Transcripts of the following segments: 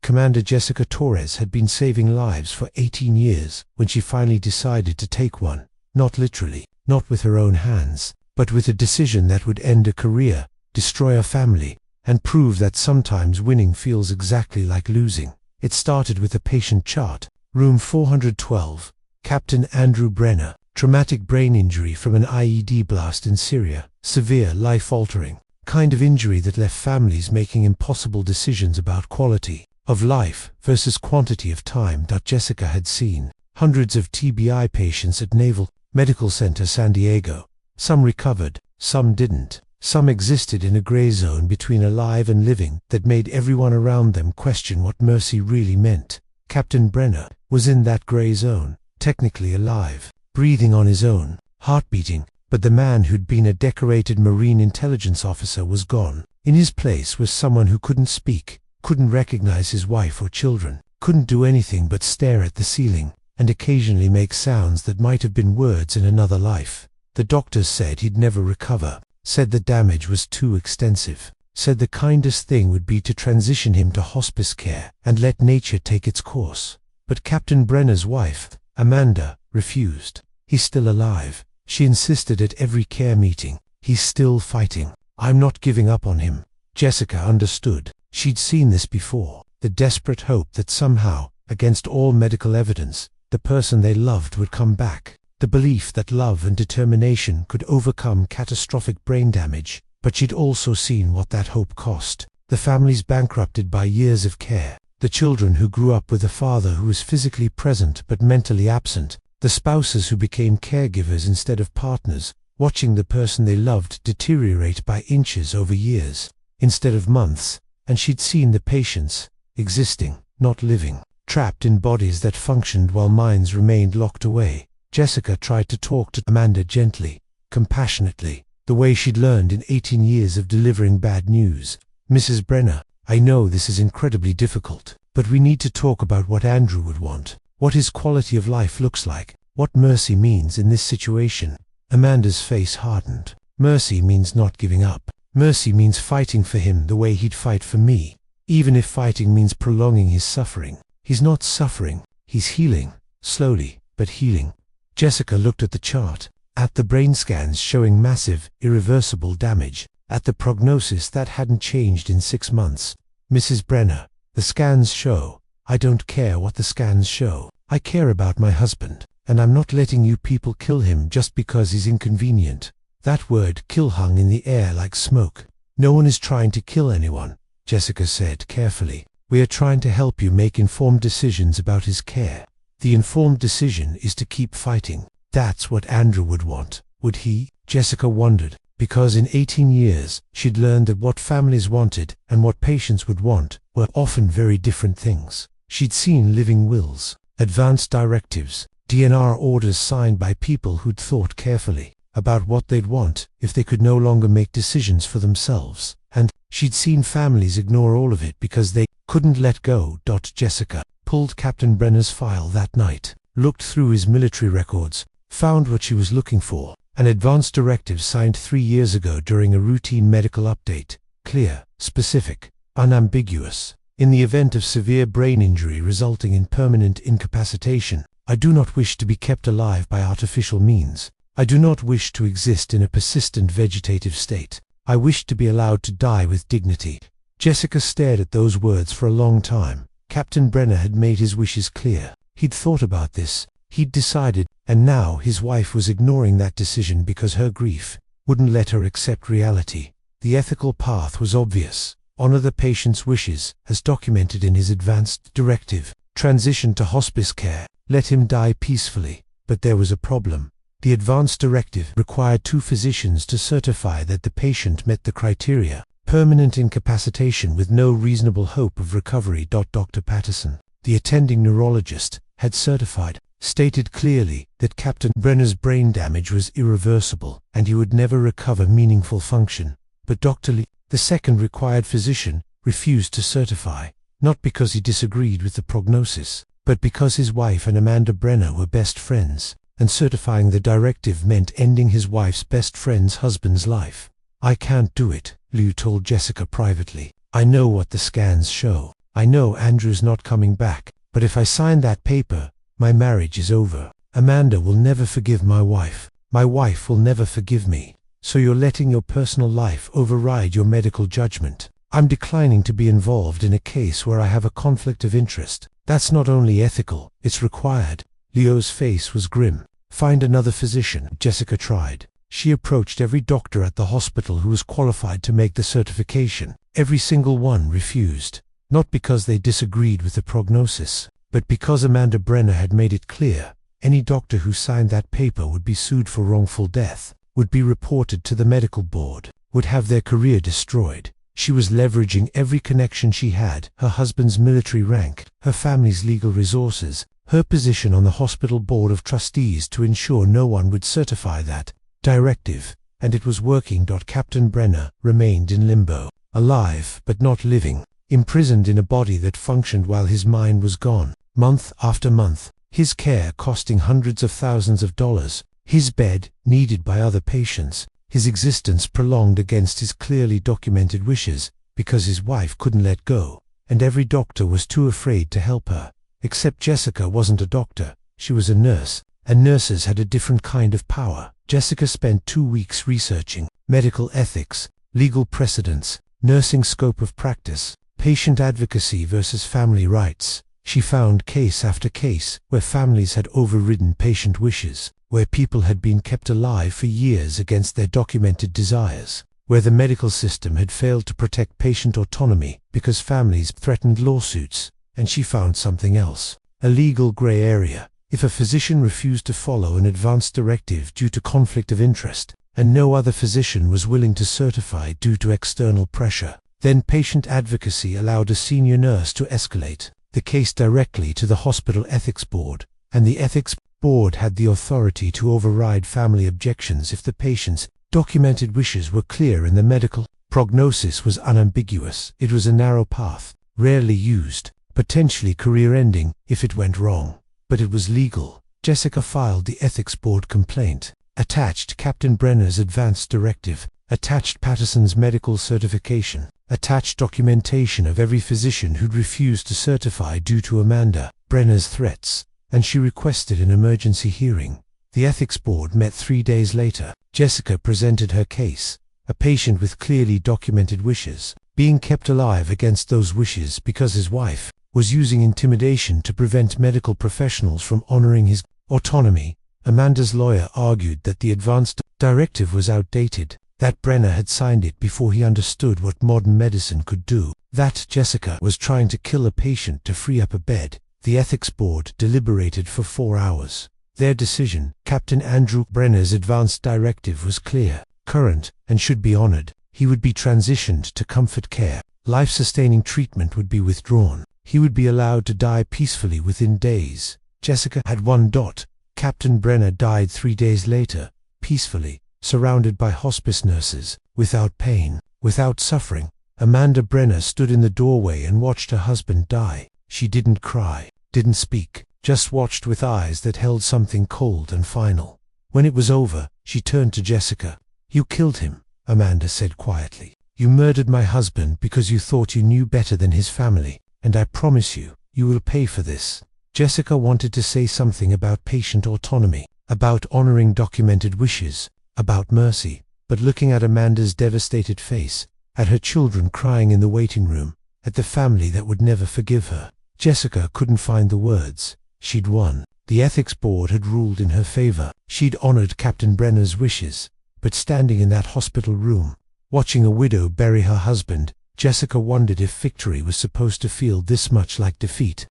Commander Jessica Torres had been saving lives for 18 years when she finally decided to take one, not literally, not with her own hands, but with a decision that would end a career, destroy a family, and prove that sometimes winning feels exactly like losing. It started with a patient chart. Room 412, Captain Andrew Brenner, traumatic brain injury from an IED blast in Syria, severe, life-altering, kind of injury that left families making impossible decisions about quality of life versus quantity of time. Jessica had seen hundreds of TBI patients at Naval Medical Center San Diego. Some recovered, some didn't. Some existed in a gray zone between alive and living that made everyone around them question what mercy really meant. Captain Brenner was in that gray zone, technically alive, breathing on his own, heart beating, but the man who'd been a decorated Marine intelligence officer was gone. In his place was someone who couldn't speak, couldn't recognize his wife or children, couldn't do anything but stare at the ceiling, and occasionally make sounds that might have been words in another life. The doctors said he'd never recover, said the damage was too extensive, said the kindest thing would be to transition him to hospice care and let nature take its course. But Captain Brenner's wife, Amanda, refused. He's still alive, she insisted at every care meeting. He's still fighting. I'm not giving up on him. Jessica understood. She'd seen this before. The desperate hope that somehow, against all medical evidence, the person they loved would come back. The belief that love and determination could overcome catastrophic brain damage. But she'd also seen what that hope cost. The families bankrupted by years of care. The children who grew up with a father who was physically present but mentally absent. The spouses who became caregivers instead of partners, watching the person they loved deteriorate by inches over years, instead of months. And she'd seen the patients, existing, not living, trapped in bodies that functioned while minds remained locked away. Jessica tried to talk to Amanda gently, compassionately, the way she'd learned in 18 years of delivering bad news. Mrs. Brenner, I know this is incredibly difficult, but we need to talk about what Andrew would want, what his quality of life looks like, what mercy means in this situation. Amanda's face hardened. Mercy means not giving up. Mercy means fighting for him the way he'd fight for me, even if fighting means prolonging his suffering. He's not suffering, he's healing, slowly, but healing. Jessica looked at the chart, at the brain scans showing massive, irreversible damage, at the prognosis that hadn't changed in 6 months. Mrs. Brenner, the scans show. I don't care what the scans show. I care about my husband, and I'm not letting you people kill him just because he's inconvenient. That word kill hung in the air like smoke. No one is trying to kill anyone, Jessica said carefully. We are trying to help you make informed decisions about his care. The informed decision is to keep fighting. That's what Andrew would want. Would he? Jessica wondered, because in 18 years she'd learned that what families wanted and what patients would want were often very different things. She'd seen living wills, advanced directives, DNR orders signed by people who'd thought carefully about what they'd want if they could no longer make decisions for themselves. And she'd seen families ignore all of it because they couldn't let go. Jessica pulled Captain Brenner's file that night, looked through his military records, found what she was looking for. An advance directive signed 3 years ago during a routine medical update. Clear, specific, unambiguous. In the event of severe brain injury resulting in permanent incapacitation, I do not wish to be kept alive by artificial means. I do not wish to exist in a persistent vegetative state. I wish to be allowed to die with dignity. Jessica stared at those words for a long time. Captain Brenner had made his wishes clear. He'd thought about this. He'd decided, and now his wife was ignoring that decision because her grief wouldn't let her accept reality. The ethical path was obvious. Honor the patient's wishes, as documented in his advanced directive. Transition to hospice care. Let him die peacefully. But there was a problem. The advance directive required 2 physicians to certify that the patient met the criteria. Permanent incapacitation with no reasonable hope of recovery. Dr. Patterson, the attending neurologist, had certified, stated clearly that Captain Brenner's brain damage was irreversible and he would never recover meaningful function. But Dr. Lee, the second required physician, refused to certify, not because he disagreed with the prognosis, but because his wife and Amanda Brenner were best friends, and certifying the directive meant ending his wife's best friend's husband's life. I can't do it, Liu told Jessica privately. I know what the scans show. I know Andrew's not coming back, but if I sign that paper, my marriage is over. Amanda will never forgive my wife. My wife will never forgive me. So you're letting your personal life override your medical judgment. I'm declining to be involved in a case where I have a conflict of interest. That's not only ethical, it's required. Leo's face was grim. Find another physician, Jessica tried. She approached every doctor at the hospital who was qualified to make the certification. Every single one refused. Not because they disagreed with the prognosis, but because Amanda Brenner had made it clear, any doctor who signed that paper would be sued for wrongful death, would be reported to the medical board, would have their career destroyed. She was leveraging every connection she had, her husband's military rank, her family's legal resources, her position on the hospital board of trustees to ensure no one would certify that directive, and it was working. Captain Brenner remained in limbo, alive but not living, imprisoned in a body that functioned while his mind was gone. Month after month, his care costing hundreds of thousands of dollars, his bed needed by other patients, his existence prolonged against his clearly documented wishes, because his wife couldn't let go, and every doctor was too afraid to help her. Except Jessica wasn't a doctor, she was a nurse, and nurses had a different kind of power. Jessica spent 2 weeks researching medical ethics, legal precedents, nursing scope of practice, patient advocacy versus family rights. She found case after case where families had overridden patient wishes, where people had been kept alive for years against their documented desires, where the medical system had failed to protect patient autonomy because families threatened lawsuits. And she found something else, a legal gray area. If a physician refused to follow an advance directive due to conflict of interest, and no other physician was willing to certify due to external pressure, then patient advocacy allowed a senior nurse to escalate the case directly to the hospital ethics board, and the ethics board had the authority to override family objections if the patient's documented wishes were clear and the medical prognosis was unambiguous. It was a narrow path, rarely used, potentially career-ending if it went wrong. But it was legal. Jessica filed the ethics board complaint, attached Captain Brenner's advance directive, attached Patterson's medical certification, attached documentation of every physician who'd refused to certify due to Amanda Brenner's threats, and she requested an emergency hearing. The ethics board met 3 days later. Jessica presented her case, a patient with clearly documented wishes, being kept alive against those wishes because his wife was using intimidation to prevent medical professionals from honoring his autonomy. Amanda's lawyer argued that the advance directive was outdated, that Brenner had signed it before he understood what modern medicine could do, that Jessica was trying to kill a patient to free up a bed. The ethics board deliberated for 4 hours. Their decision, Captain Andrew Brenner's advance directive, was clear, current, and should be honored. He would be transitioned to comfort care. Life-sustaining treatment would be withdrawn. He would be allowed to die peacefully within days. Jessica had one dot. Captain Brenner died 3 days later, peacefully, surrounded by hospice nurses, without pain, without suffering. Amanda Brenner stood in the doorway and watched her husband die. She didn't cry, didn't speak, just watched with eyes that held something cold and final. When it was over, she turned to Jessica. "You killed him," Amanda said quietly. "You murdered my husband because you thought you knew better than his family. And I promise you, you will pay for this." Jessica wanted to say something about patient autonomy, about honoring documented wishes, about mercy, but looking at Amanda's devastated face, at her children crying in the waiting room, at the family that would never forgive her, Jessica couldn't find the words. She'd won. The ethics board had ruled in her favor. She'd honored Captain Brenner's wishes. But standing in that hospital room, watching a widow bury her husband, Jessica wondered if victory was supposed to feel this much like defeat.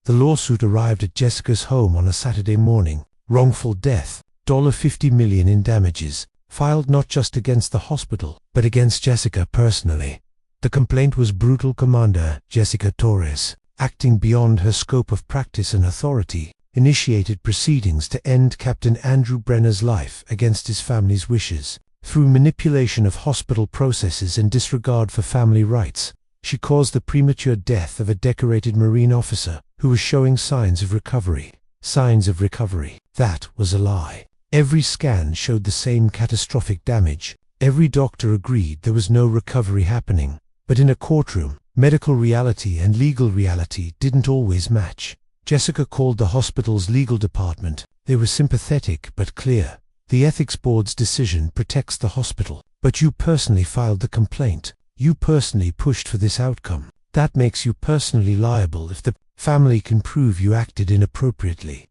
The lawsuit arrived at Jessica's home on a Saturday morning. Wrongful death, $50 million in damages, filed not just against the hospital, but against Jessica personally. The complaint was brutal. Commander Jessica Torres, acting beyond her scope of practice and authority, initiated proceedings to end Captain Andrew Brenner's life against his family's wishes. Through manipulation of hospital processes and disregard for family rights, she caused the premature death of a decorated Marine officer who was showing signs of recovery. Signs of recovery. That was a lie. Every scan showed the same catastrophic damage. Every doctor agreed there was no recovery happening. But in a courtroom, Medical reality and legal reality didn't always match. Jessica called the hospital's legal department. They were sympathetic but clear. The ethics board's decision protects the hospital, but you personally filed the complaint. You personally pushed for this outcome. That makes you personally liable if the family can prove you acted inappropriately,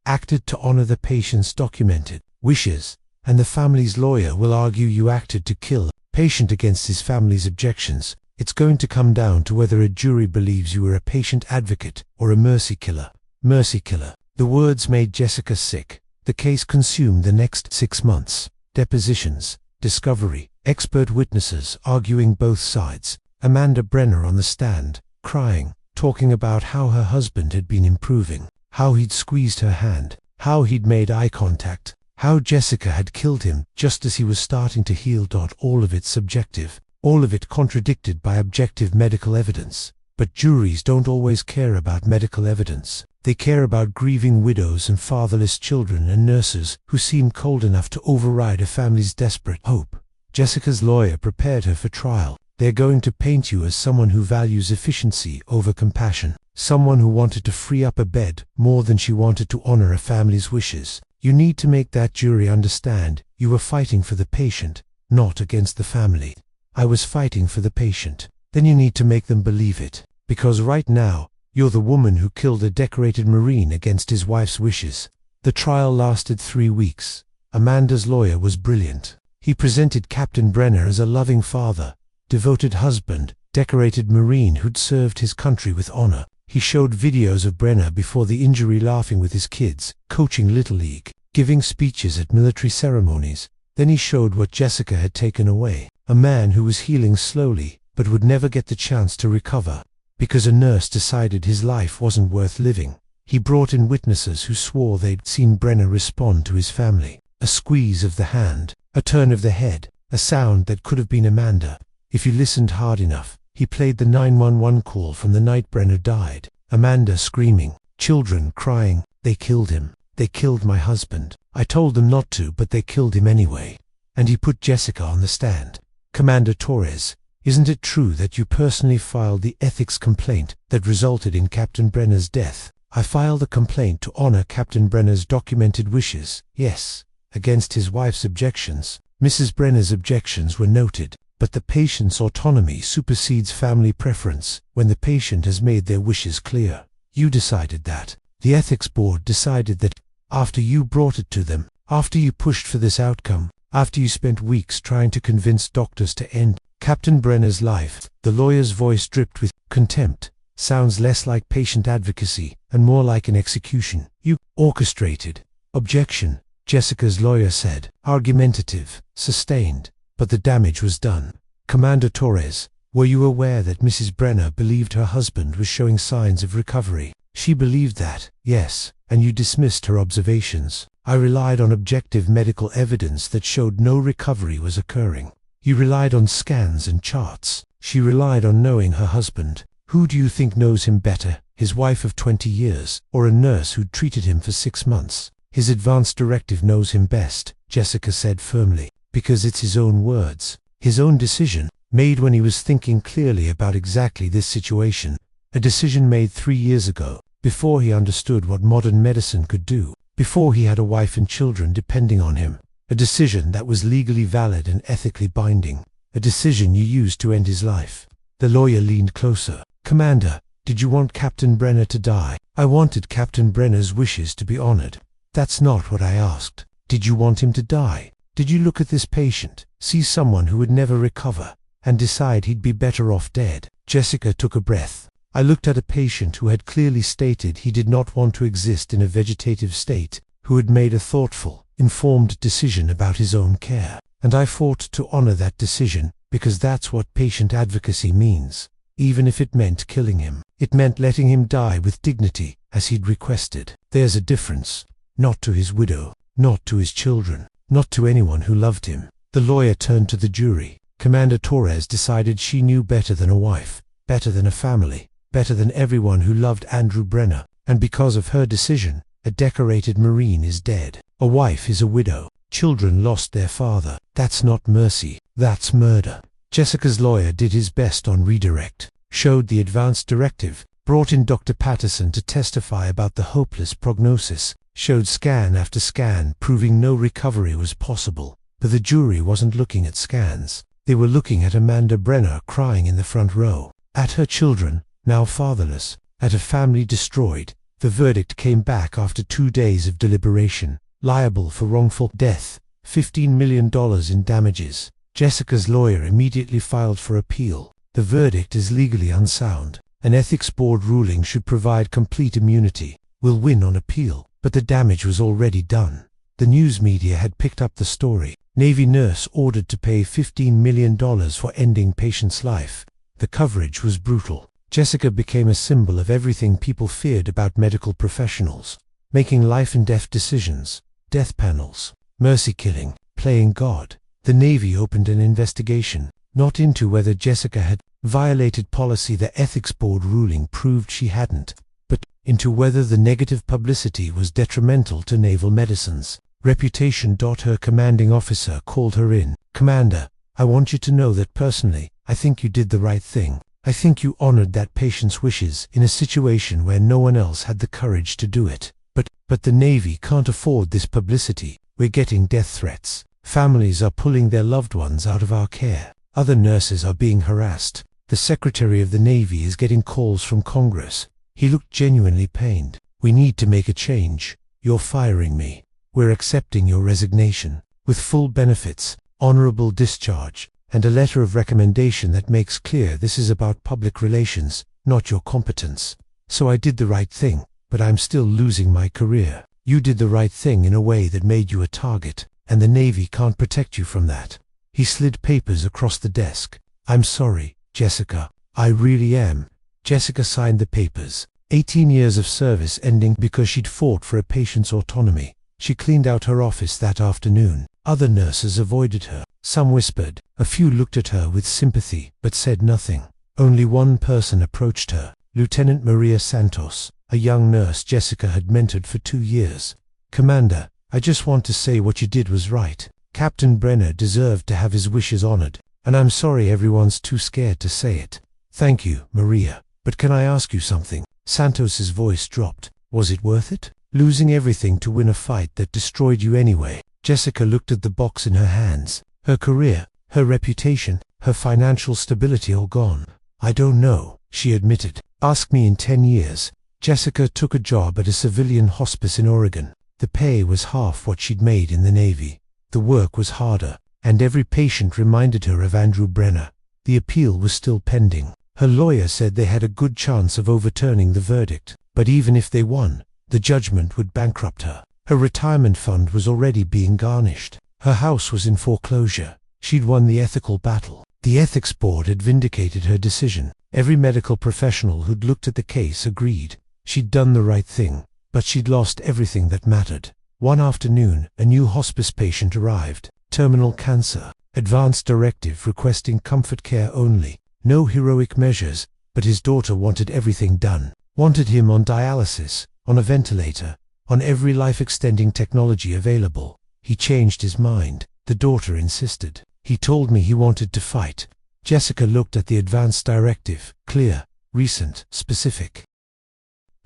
acted to honor the patient's documented wishes, and the family's lawyer will argue you acted to kill a patient against his family's objections. It's going to come down to whether a jury believes you were a patient advocate or a mercy killer. Mercy killer. The words made Jessica sick. The case consumed the next 6 months. Depositions, discovery, expert witnesses arguing both sides. Amanda Brenner on the stand, crying, talking about how her husband had been improving, how he'd squeezed her hand, how he'd made eye contact, how Jessica had killed him just as he was starting to heal. All of it subjective, all of it contradicted by objective medical evidence. But juries don't always care about medical evidence. They care about grieving widows and fatherless children and nurses who seem cold enough to override a family's desperate hope. Jessica's lawyer prepared her for trial. They're going to paint you as someone who values efficiency over compassion, someone who wanted to free up a bed more than she wanted to honor a family's wishes. You need to make that jury understand you were fighting for the patient, not against the family. I was fighting for the patient. Then you need to make them believe it. Because right now, you're the woman who killed a decorated Marine against his wife's wishes. The trial lasted 3 weeks. Amanda's lawyer was brilliant. He presented Captain Brenner as a loving father, devoted husband, decorated Marine who'd served his country with honor. He showed videos of Brenner before the injury laughing with his kids, coaching Little League, giving speeches at military ceremonies. Then he showed what Jessica had taken away. A man who was healing slowly, but would never get the chance to recover, because a nurse decided his life wasn't worth living. He brought in witnesses who swore they'd seen Brenner respond to his family. A squeeze of the hand, a turn of the head, a sound that could have been Amanda. If you listened hard enough, he played the 911 call from the night Brenner died. Amanda screaming, children crying, "They killed him. They killed my husband. I told them not to, but they killed him anyway." And he put Jessica on the stand. Commander Torres, isn't it true that you personally filed the ethics complaint that resulted in Captain Brenner's death? I filed a complaint to honor Captain Brenner's documented wishes. Yes, against his wife's objections. Mrs. Brenner's objections were noted, but the patient's autonomy supersedes family preference when the patient has made their wishes clear. You decided that. The ethics board decided that after you brought it to them, after you pushed for this outcome, after you spent weeks trying to convince doctors to end Captain Brenner's life. The lawyer's voice dripped with contempt. Sounds less like patient advocacy and more like an execution. You orchestrated. Objection, Jessica's lawyer said, argumentative, sustained, but the damage was done. Commander Torres, were you aware that Mrs. Brenner believed her husband was showing signs of recovery? She believed that, yes, and you dismissed her observations. I relied on objective medical evidence that showed no recovery was occurring. You relied on scans and charts. She relied on knowing her husband. Who do you think knows him better, his wife of 20 years, or a nurse who'd treated him for 6 months? His advance directive knows him best, Jessica said firmly, because it's his own words, his own decision, made when he was thinking clearly about exactly this situation. A decision made 3 years ago, before he understood what modern medicine could do, before he had a wife and children depending on him. A decision that was legally valid and ethically binding. A decision you used to end his life. The lawyer leaned closer. Commander, did you want Captain Brenner to die? I wanted Captain Brenner's wishes to be honored. That's not what I asked. Did you want him to die? Did you look at this patient, see someone who would never recover, and decide he'd be better off dead? Jessica took a breath. I looked at a patient who had clearly stated he did not want to exist in a vegetative state, who had made a thoughtful, informed decision about his own care, and I fought to honor that decision, because that's what patient advocacy means. Even if it meant killing him, it meant letting him die with dignity, as he'd requested. There's a difference. Not to his widow, not to his children, not to anyone who loved him. The lawyer turned to the jury. Commander Torres decided she knew better than a wife, better than a family, better than everyone who loved Andrew Brenner, and because of her decision, a decorated Marine is dead. A wife is a widow. Children lost their father. That's not mercy. That's murder. Jessica's lawyer did his best on redirect. showed the advance directive, brought in Dr. Patterson to testify about the hopeless prognosis, showed scan after scan proving no recovery was possible. But the jury wasn't looking at scans. They were looking at Amanda Brenner crying in the front row, at her children, now fatherless, at a family destroyed. The verdict came back after 2 days of deliberation. Liable for wrongful death, $15 million in damages. Jessica's lawyer immediately filed for appeal. The verdict is legally unsound. An ethics board ruling should provide complete immunity. We'll win on appeal, but the damage was already done. The news media had picked up the story. Navy nurse ordered to pay $15 million for ending patient's life. The coverage was brutal. Jessica became a symbol of everything people feared about medical professionals. Making life and death decisions, death panels, mercy killing, playing God. The Navy opened an investigation, not into whether Jessica had violated policy the ethics board ruling proved she hadn't, but into whether the negative publicity was detrimental to naval medicine's reputation. Her commanding officer called her in. Commander, I want you to know that personally, I think you did the right thing. I think you honored that patient's wishes in a situation where no one else had the courage to do it. But the Navy can't afford this publicity. We're getting death threats. Families are pulling their loved ones out of our care. Other nurses are being harassed. The Secretary of the Navy is getting calls from Congress. He looked genuinely pained. We need to make a change. You're firing me. We're accepting your resignation, with full benefits, honorable discharge, and a letter of recommendation that makes clear this is about public relations, not your competence. So I did the right thing, but I'm still losing my career. You did the right thing in a way that made you a target, and the Navy can't protect you from that. He slid papers across the desk. I'm sorry, Jessica. I really am. Jessica signed the papers. 18 years of service ending because she'd fought for a patient's autonomy. She cleaned out her office that afternoon. Other nurses avoided her. Some whispered. A few looked at her with sympathy, but said nothing. Only one person approached her. Lieutenant Maria Santos, a young nurse Jessica had mentored for 2 years. Commander, I just want to say what you did was right. Captain Brenner deserved to have his wishes honored, and I'm sorry everyone's too scared to say it. Thank you, Maria. But can I ask you something? Santos's voice dropped. Was it worth it? Losing everything to win a fight that destroyed you anyway? Jessica looked at the box in her hands. Her career, her reputation, her financial stability all gone. I don't know, she admitted. Ask me in 10 years. Jessica took a job at a civilian hospice in Oregon. The pay was half what she'd made in the Navy. The work was harder, and every patient reminded her of Andrew Brenner. The appeal was still pending. Her lawyer said they had a good chance of overturning the verdict, but even if they won, the judgment would bankrupt her. Her retirement fund was already being garnished. Her house was in foreclosure. She'd won the ethical battle. The ethics board had vindicated her decision. Every medical professional who'd looked at the case agreed. She'd done the right thing, but she'd lost everything that mattered. One afternoon, a new hospice patient arrived. Terminal cancer. Advance directive requesting comfort care only. No heroic measures, but his daughter wanted everything done. Wanted him on dialysis, on a ventilator, on every life-extending technology available. He changed his mind. The daughter insisted. He told me he wanted to fight. Jessica looked at the advance directive. Clear, recent, specific.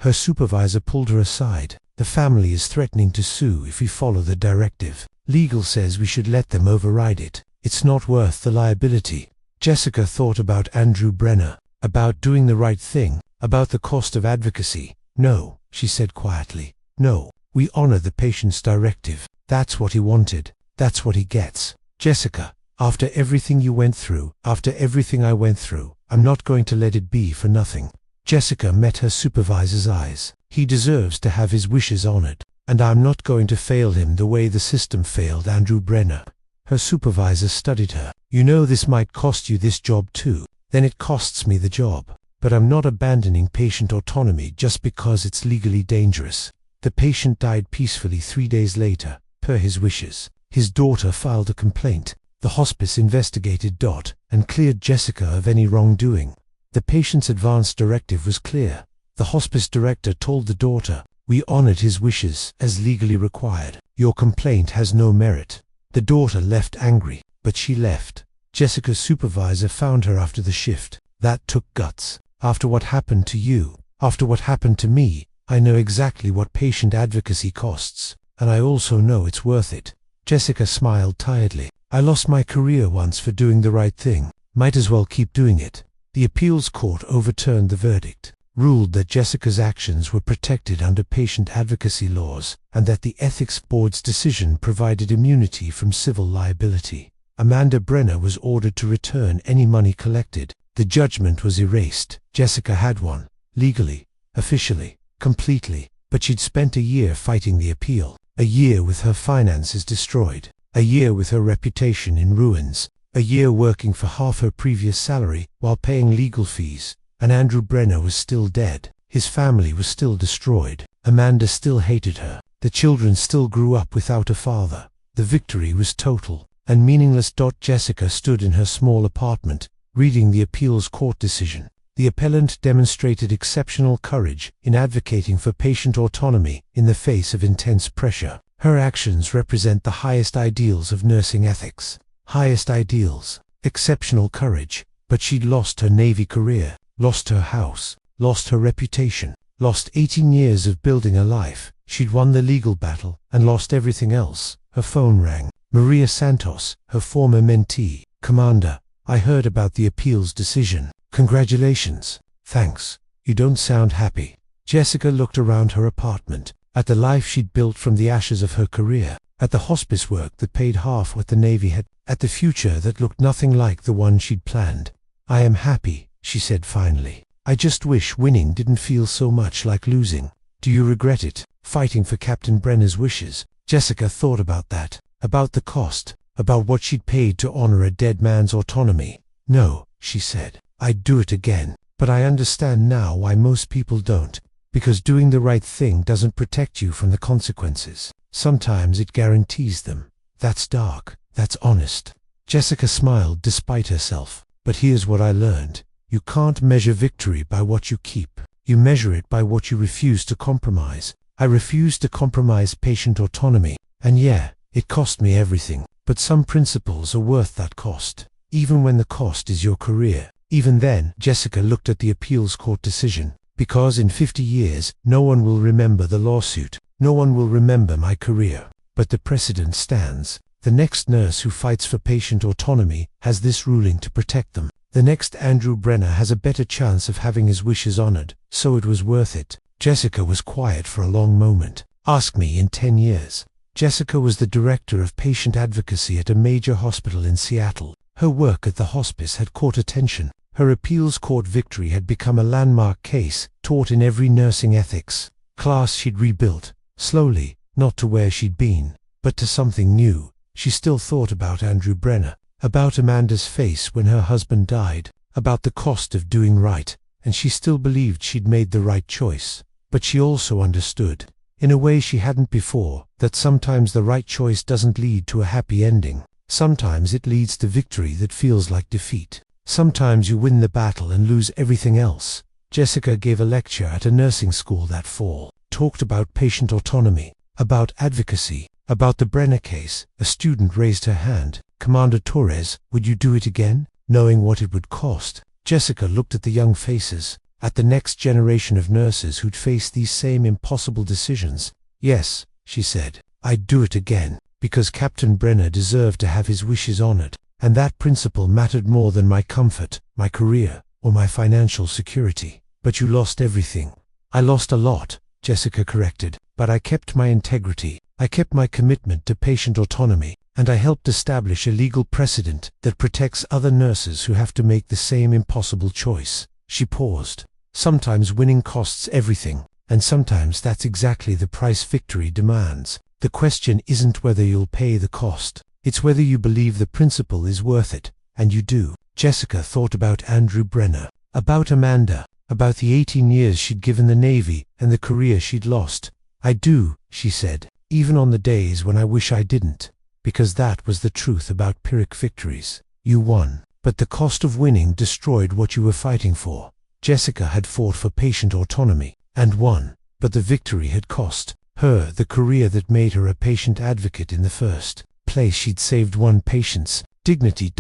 Her supervisor pulled her aside. The family is threatening to sue if we follow the directive. Legal says we should let them override it. It's not worth the liability. Jessica thought about Andrew Brenner, about doing the right thing, about the cost of advocacy. No, she said quietly. No, we honor the patient's directive. That's what he wanted. That's what he gets. Jessica, after everything you went through, after everything I went through, I'm not going to let it be for nothing. Jessica met her supervisor's eyes. He deserves to have his wishes honored, and I'm not going to fail him the way the system failed Andrew Brenner. Her supervisor studied her. You know this might cost you this job too. Then it costs me the job. But I'm not abandoning patient autonomy just because it's legally dangerous. The patient died peacefully 3 days later, per his wishes. His daughter filed a complaint. The hospice investigated and cleared Jessica of any wrongdoing. The patient's advance directive was clear. The hospice director told the daughter, "We honored his wishes as legally required. Your complaint has no merit." The daughter left angry, but she left. Jessica's supervisor found her after the shift. That took guts. After what happened to you, after what happened to me, I know exactly what patient advocacy costs, and I also know it's worth it." Jessica smiled tiredly. "I lost my career once for doing the right thing. Might as well keep doing it." The appeals court overturned the verdict, ruled that Jessica's actions were protected under patient advocacy laws, and that the ethics board's decision provided immunity from civil liability. Amanda Brenner was ordered to return any money collected. The judgment was erased. Jessica had won, legally, officially, completely, but she'd spent a year fighting the appeal, a year with her finances destroyed, a year with her reputation in ruins, a year working for half her previous salary while paying legal fees. And Andrew Brenner was still dead. His family was still destroyed. Amanda still hated her. The children still grew up without a father. The victory was total and meaningless. Jessica stood in her small apartment, reading the appeals court decision. The appellant demonstrated exceptional courage in advocating for patient autonomy in the face of intense pressure. Her actions represent the highest ideals of nursing ethics. Highest ideals. Exceptional courage. But she'd lost her Navy career, lost her house, lost her reputation, lost 18 years of building a life. She'd won the legal battle and lost everything else. Her phone rang. Maria Santos, her former mentee. "Commander, I heard about the appeals decision. Congratulations." "Thanks. You don't sound happy." Jessica looked around her apartment, at the life she'd built from the ashes of her career, at the hospice work that paid half what the Navy had, at the future that looked nothing like the one she'd planned. "I am happy," she said finally. "I just wish winning didn't feel so much like losing." "Do you regret it, fighting for Captain Brenner's wishes?" Jessica thought about that, about the cost, about what she'd paid to honor a dead man's autonomy. "No," she said. "I'd do it again. But I understand now why most people don't. Because doing the right thing doesn't protect you from the consequences. Sometimes it guarantees them." "That's dark. That's honest." Jessica smiled despite herself. "But here's what I learned. You can't measure victory by what you keep. You measure it by what you refuse to compromise. I refused to compromise patient autonomy. And yeah, it cost me everything. But some principles are worth that cost. Even when the cost is your career." Even then, Jessica looked at the appeals court decision. "Because in 50 years, no one will remember the lawsuit. No one will remember my career. But the precedent stands. The next nurse who fights for patient autonomy has this ruling to protect them. The next Andrew Brenner has a better chance of having his wishes honored. So it was worth it." Jessica was quiet for a long moment. "Ask me in 10 years. Jessica was the director of patient advocacy at a major hospital in Seattle. Her work at the hospice had caught attention. Her appeals court victory had become a landmark case, taught in every nursing ethics class she'd rebuilt, slowly, not to where she'd been, but to something new. She still thought about Andrew Brenner, about Amanda's face when her husband died, about the cost of doing right, and she still believed she'd made the right choice. But she also understood, in a way she hadn't before, that sometimes the right choice doesn't lead to a happy ending. Sometimes it leads to victory that feels like defeat. Sometimes you win the battle and lose everything else. Jessica gave a lecture at a nursing school that fall, talked about patient autonomy, about advocacy, about the Brenner case. A student raised her hand. "Commander Torres, would you do it again, knowing what it would cost?" Jessica looked at the young faces, at the next generation of nurses who'd face these same impossible decisions. "Yes," she said, "I'd do it again, because Captain Brenner deserved to have his wishes honored. And that principle mattered more than my comfort, my career, or my financial security." "But you lost everything." "I lost a lot," Jessica corrected, "but I kept my integrity. I kept my commitment to patient autonomy, and I helped establish a legal precedent that protects other nurses who have to make the same impossible choice." She paused. "Sometimes winning costs everything, and sometimes that's exactly the price victory demands. The question isn't whether you'll pay the cost. It's whether you believe the principle is worth it, and you do." Jessica thought about Andrew Brenner, about Amanda, about the 18 years she'd given the Navy and the career she'd lost. "I do," she said, "even on the days when I wish I didn't." Because that was the truth about Pyrrhic victories. You won, but the cost of winning destroyed what you were fighting for. Jessica had fought for patient autonomy, and won, but the victory had cost her the career that made her a patient advocate in the first place. She'd saved one patient's dignity,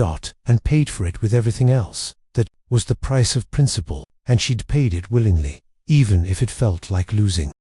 and paid for it with everything else. That was the price of principle, and she'd paid it willingly, even if it felt like losing.